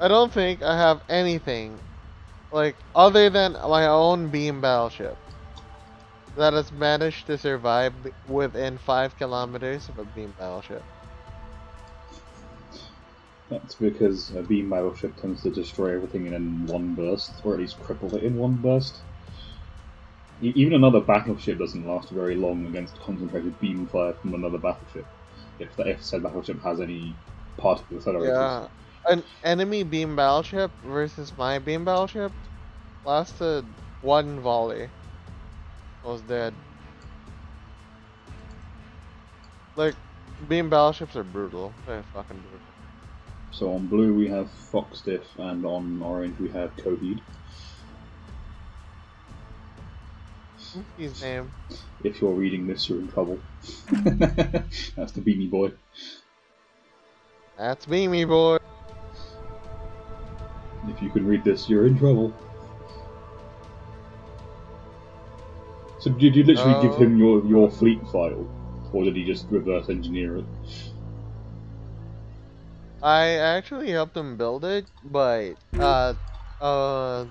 I don't think I have anything, like, other than my own beam battleship that has managed to survive within 5 kilometers of a beam battleship. That's because a beam battleship tends to destroy everything in one burst, or at least cripple it in one burst. Even another battleship doesn't last very long against concentrated beam fire from another battleship, if said battleship has any particle accelerators. Yeah. An enemy beam battleship versus my beam battleship lasted 1 volley. I was dead. Like, beam battleships are brutal. They're fucking brutal. So on blue we have Fox Diff, and on orange we have Coheed. What's his name? If you're reading this, you're in trouble. That's the Beanie Boy. That's Beamy Boy. If you can read this, you're in trouble. So did you literally give him your fleet file? Or did he just reverse engineer it? I actually helped him build it, but the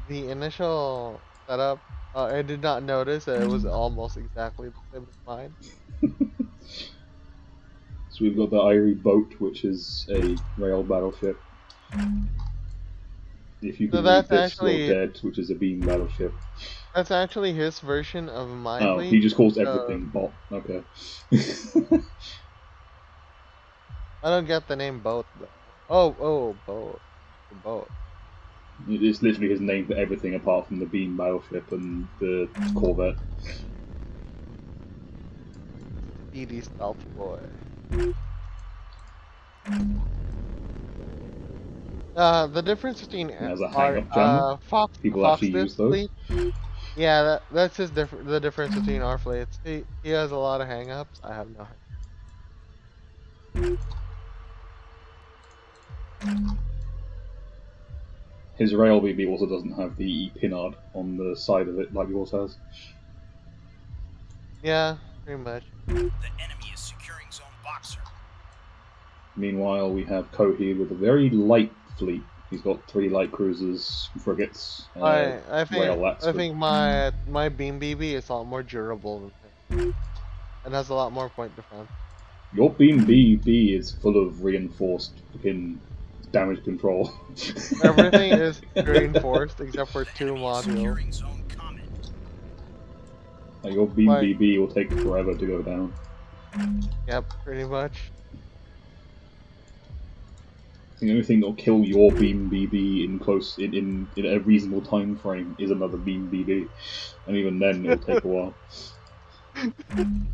initial setup, I did not notice that it was almost exactly the same as mine. So we've got the Irie boat, which is a rail battleship. If you can read this, you're dead, which is a beam battleship. That's actually his version of my fleet. He just calls everything bot. Okay. I don't get the name boat though. Oh, boat. The boat. It's literally his name for everything apart from the beam battleship and the corvette. Speedy stealth boy. The difference between Fox Diff's fleet. Yeah, that's his the difference between our fleets. He has a lot of hang-ups. I have no hang-ups. His rail BB also doesn't have the pinard on the side of it like yours has. Yeah, pretty much. The enemy is securing zone boxer. Meanwhile, we have Coheed with a very light fleet. He's got 3 light cruisers, frigates, I think my beam BB is a lot more durable than him. And has a lot more point defense. Your beam BB is full of reinforced fucking damage control. Everything is reinforced except for 2 modules. Like your beam BB will take forever to go down. Yep, pretty much. The only thing that'll kill your beam BB in a reasonable time frame is another beam BB, and even then it'll take a while.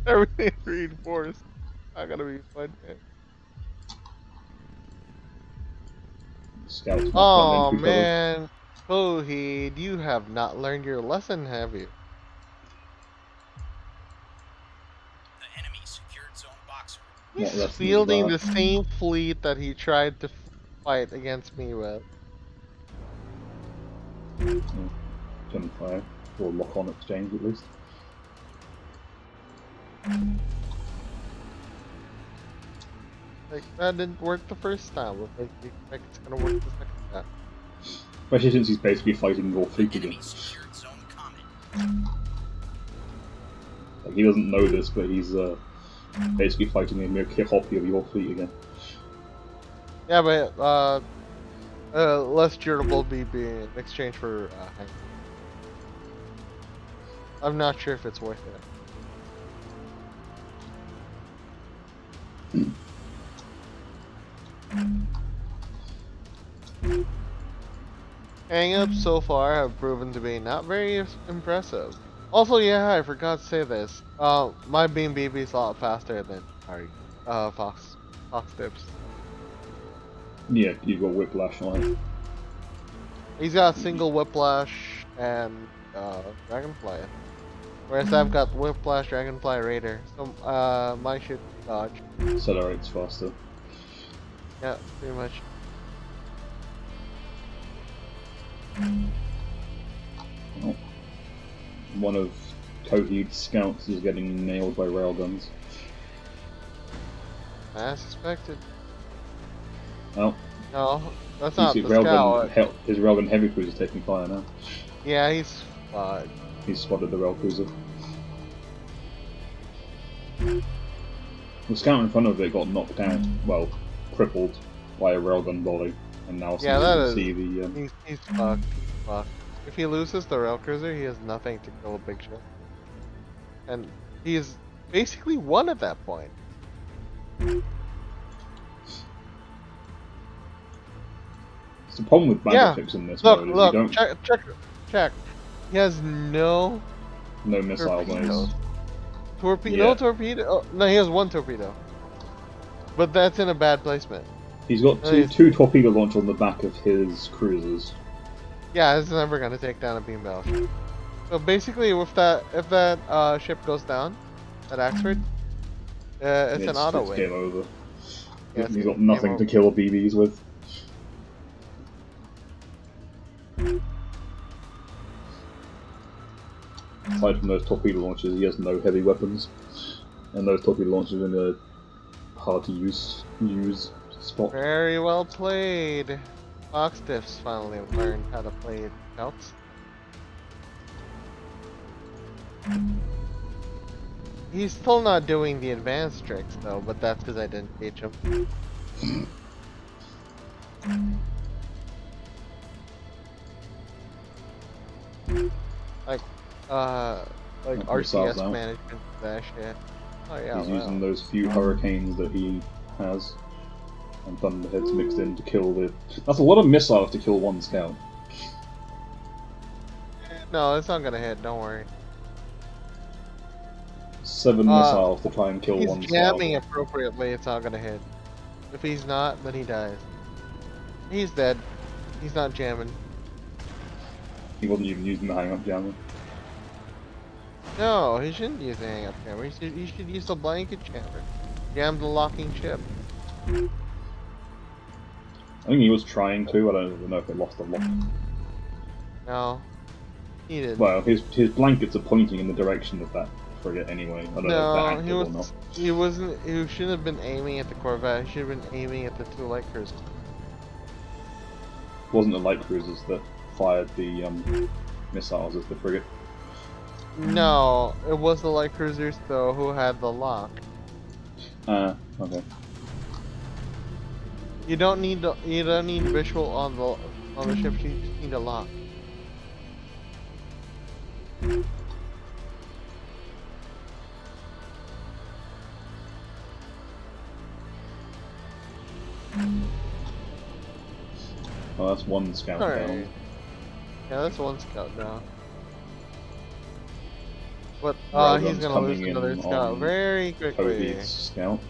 Everything's reinforced. Not gonna be fun. Scouts. Oh man, Coheed, you have not learned your lesson, have you? The enemy secured zone boxer. He's fielding the same fleet that he tried to fight against me with. 25 or lock-on exchange at least. Like, that didn't work the first time. What makes me expect it's gonna work the second time? Especially since he's basically fighting your fleet again. Like, he doesn't know this, but he's basically fighting a mere copy of your fleet again. Yeah, but less durable BB in exchange for hang. I'm not sure if it's worth it. Hang-ups so far have proven to be not very impressive. Also, yeah, I forgot to say this. My beam BB is a lot faster than our Fox Dips. Yeah, you've got Whiplash on it. He's got single Whiplash and Dragonfly. Whereas I've got Whiplash, Dragonfly, Raider. So my shit dodge. Accelerates faster. Yeah, pretty much. Well, one of Coheed scouts is getting nailed by railguns. I suspected. Oh, No, that's you not see the scout. his railgun heavy cruiser is taking fire now. Yeah, he's He's spotted the rail cruiser. The scout in front of it got knocked out, well, crippled by a railgun volley, and now yeah, you that can is. see the. He's fucked. He's fucked. If he loses the rail cruiser, he has nothing to kill a big ship, and he's basically won at that point. It's the problem with battleships in this mode is you don't check. He has no missile torpedoes. noise. No Yeah. torpedo. Oh, no, he has one torpedo, but that's in a bad placement. He's got Nice. two torpedo launchers on the back of his cruisers. Yeah, it's never gonna take down a beam battleship. So basically, if that ship goes down at Axford, it's an auto It's win. game over. Yeah, it's He's got game nothing to over. kill BBs with. Aside from those torpedo launchers, he has no heavy weapons, and those torpedo launchers are in a hard to use spot. Very well played. Fox Diffs finally learned how to play scouts. He's still not doing the advanced tricks though, but that's because I didn't teach him. Like Missiles RCS out. management, that shit. Oh yeah, He's wow. using those few hurricanes that he has, and thunderheads mixed in to kill the. That's a lot of missiles to kill one scout. No, it's not gonna hit. Don't worry. 7 missiles to try and kill He's one jamming scout. appropriately. It's not gonna hit. If he's not, then he dies. He's dead. He's not jamming. He wasn't even using the hang-up jammer. No, he shouldn't use the hang-up jammer. He should use the blanket jammer. Jam the locking ship. I think he was trying to. I don't know if it lost a lot. No, he didn't. Well, his blankets are pointing in the direction of that frigate anyway. I don't know if they're No, active he or not. was. He wasn't. He shouldn't have been aiming at the Corvette. He should have been aiming at the 2 light cruisers. It wasn't the light cruisers that fired the missiles as the frigate. No, it was the light cruisers though who had the lock. Okay. You don't need visual on the ship. You just need a lock. Oh, that's one scout Alright. down. Yeah, that's one scout down. But Railgun's he's gonna lose coming in another scout on very quickly. Coheed's scout.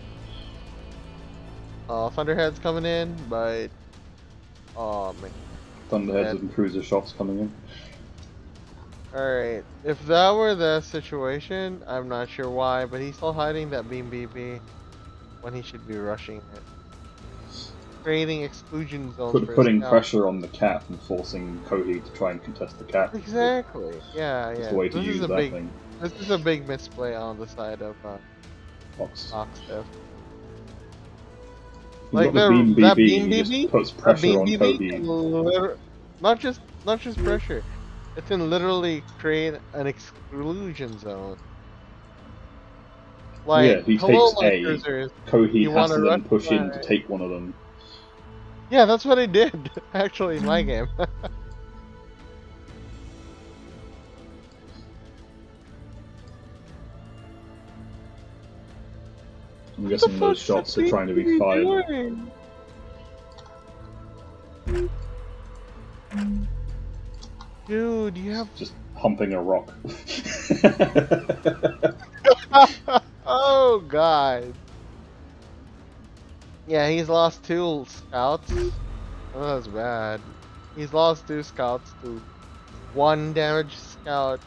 Thunderhead's coming in, but oh man. Thunderheads and cruiser shots coming in. Alright, if that were the situation, I'm not sure why, but he's still hiding that beam BB when he should be rushing it. Creating exclusion zones for his Putting scout. pressure on the cat and forcing Coheed to try and contest the cat. Exactly. Yeah, That's yeah. the way to This use is a that big thing. this is a big misplay on the side of Fox. Fox Diff. He's Like got the beam that BB, beam he just BB, puts that pressure beam on BB, Coheed. not just pressure. It can literally create an exclusion zone. Like, Yeah, he hello, takes light A. cruisers. Coheed You has wanna to then rush push in by- to take one of them. Yeah, that's what I did actually in my game. I'm guessing those shots are trying to be fired. Dude, you have Just humping a rock. oh god. Yeah, he's lost 2 scouts. Oh, that's bad. He's lost 2 scouts to 1 damaged scout,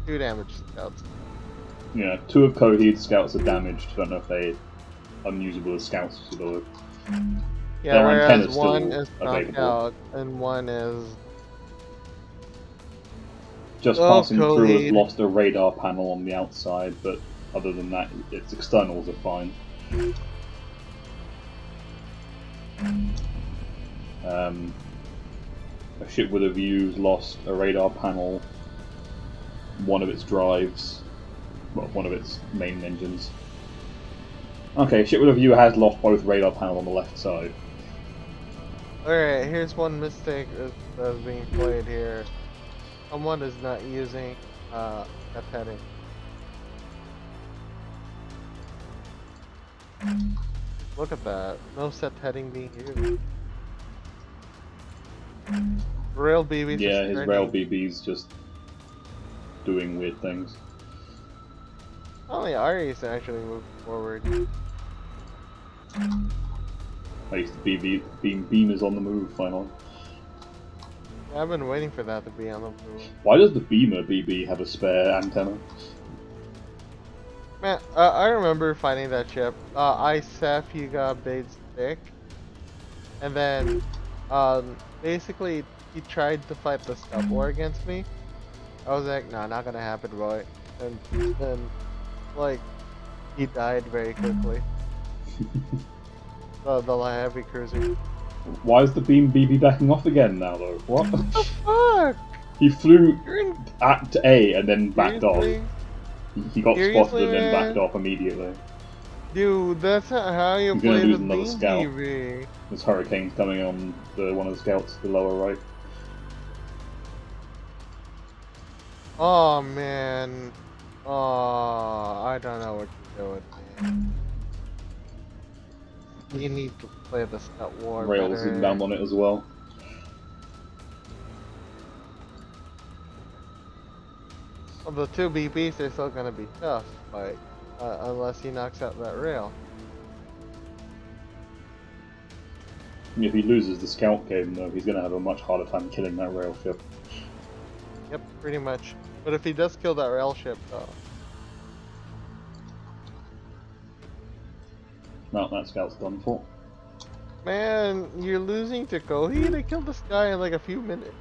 2 damaged scouts. Yeah, 2 of Coheed's scouts are damaged. I don't know if they're unusable as scouts. So Yeah, their whereas antenna's 1 still is knocked available. out and 1 is just Oh, passing through has Coheed. lost a radar panel on the outside, but other than that, its externals are fine. A ship with a view's lost a radar panel, one of its drives, well, one of its main engines. Okay, ship with a view has lost both radar panel on the left side. Alright, here's one mistake that's being played here. Someone is not using that heading. Look at that. No set heading being used. Rail BBs. Yeah, his rail BB's just doing weird things. Only Ari's actually moved forward. At least the beam is on the move finally. Yeah, I've been waiting for that to be on the move. Why does the beamer BB have a spare antenna? Man, I remember fighting that ship. I Seth, you got big stick, and then basically he tried to fight the stub war against me. I was like, nah, not gonna happen, boy. And then, like, he died very quickly. The heavy cruiser. Why is the beam BB backing off again now, though? What? What the fuck? He flew You're in... at A and then backed off. Seriously? He got Seriously, spotted and then backed man? off immediately. Dude, that's not how you He's gonna play lose the another beam scout. BB. There's hurricanes coming on one of the scouts to the lower right. Oh man. Oh, I don't know what you're doing, man. You need to play the scout war Rails better. inbound on it as well. Well, the two BBs are still gonna be tough, like, unless he knocks out that rail. If he loses the scout game, though, he's gonna have a much harder time killing that rail ship. Yep, pretty much. But if he does kill that rail ship, though. No, that scout's done for. Man, you're losing to Coheed. They killed this guy in like a few minutes.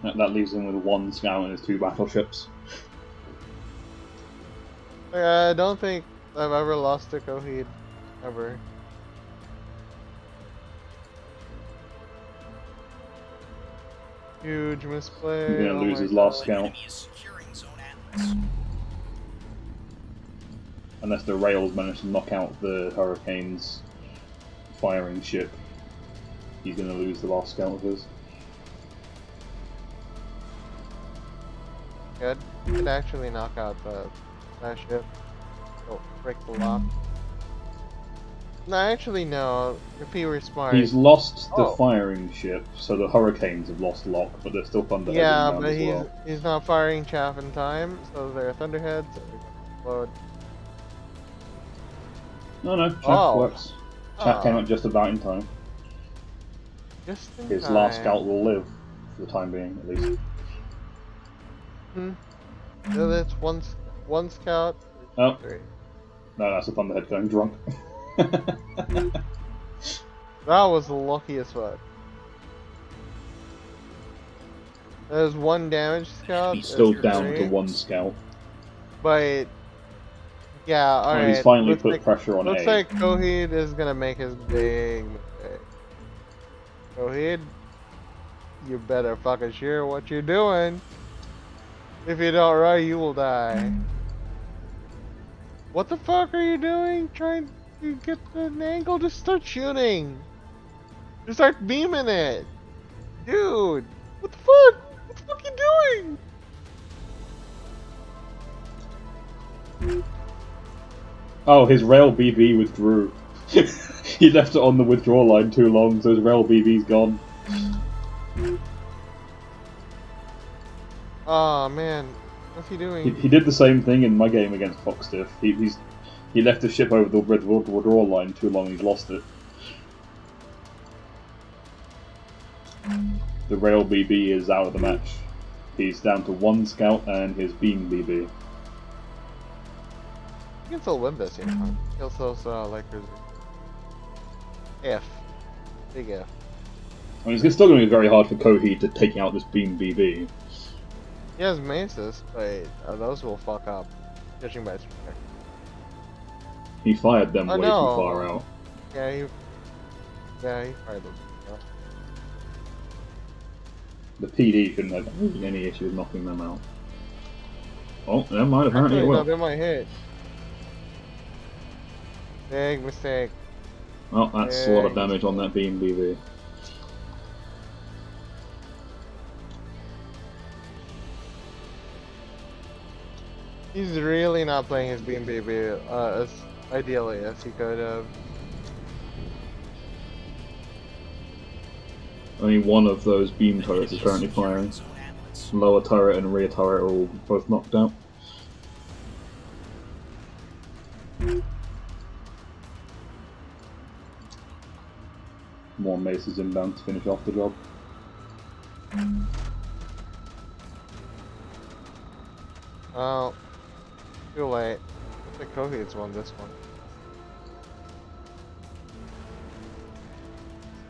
That leaves him with one scout and his two battleships. Like, I don't think I've ever lost to Coheed. Ever. Huge misplay. He's gonna Oh lose my his last God. scout. Enemy is securing Zone Atlas. Unless the rails manage to knock out the Hurricane's firing ship, he's gonna lose the last scout of his. Good. Could actually knock out that ship. Oh, break the lock. No, actually no. If he were smart. He's lost the Oh. firing ship, so the Hurricanes have lost lock, but they're still thunderheads Yeah, inbound but as well. he's not firing chaff in time, so they're thunderheads. So they're gonna explode. No, chaff Oh. works. Chaff came Oh. up just about in time. Just in His time. last scout will live, for the time being, at least. So that's one scout. Oh, Three. no, that's a thunderhead going drunk. That was lucky as fuck. There's one damage scout. He's still that's down to great, one scout. But yeah, alright. He's finally looks put like, pressure on looks A. like Coheed is gonna make his big mistake. Coheed, you better fucking sure what you're doing. If you don't right, you will die. What the fuck are you doing? Trying to get an angle? Just start shooting. Just start beaming it. Dude, what the fuck? What the fuck are you doing? Oh, his rail BB withdrew. He left it on the withdrawal line too long, so his rail BB's gone. Oh man, what's he doing? He did the same thing in my game against Fox Diff. He left the ship over the withdrawal line too long, he's lost it. The rail BB is out of the match. He's down to one scout and his beam BB. You can still win this, you know. Kill those like cruisers. F. Big F. I mean, it's still going to be very hard for Coheed to take out this beam BB. He has maces, but those will fuck up. Judging by his He fired them oh way too far no! out. Yeah, he fired them. Yeah. The PD shouldn't have any issue with knocking them out. Oh, never mind, apparently it Actually, no, will. they might hit. Big mistake. Oh, that's a lot of Big damage on mistake. that beam BB. He's really not playing his beam baby as ideally as he could have. Only one of those beam The turrets is enemy currently secured firing. Zone Atlas. Lower turret and rear turret are all both knocked out. More maces inbound to finish off the job. Oh, too late. I think Coheed's won this one.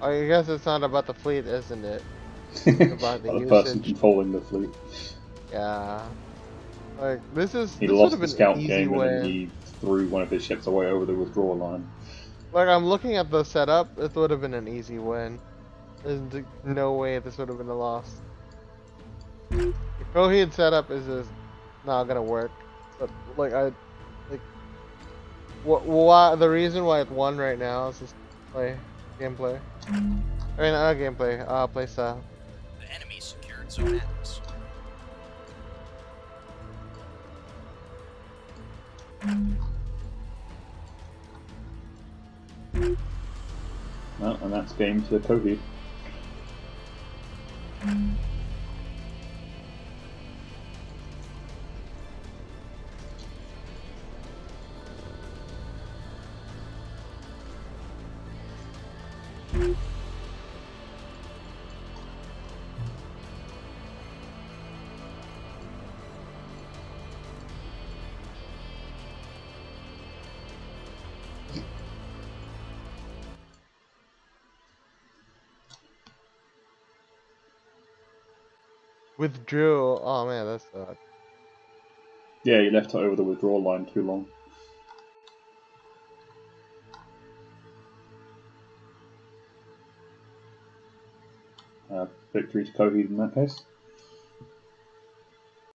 I guess it's not about the fleet, isn't it? About the The person usage. controlling the fleet. Yeah. Like this He would have lost the been an scout easy game and then win. he threw one of his ships away over the withdrawal line. Like I'm looking at the setup, it would have been an easy win. There's no way this would have been a loss. The Coheed setup is just not gonna work. But like like why the reason why it won right now is just gameplay. I mean not gameplay, play style. The enemy secured Zone Atlas. Well, and that's game to Coheed. Withdrew. Oh man, that sucks. Yeah, he left it over the withdrawal line too long. Victory to Coheed in that case.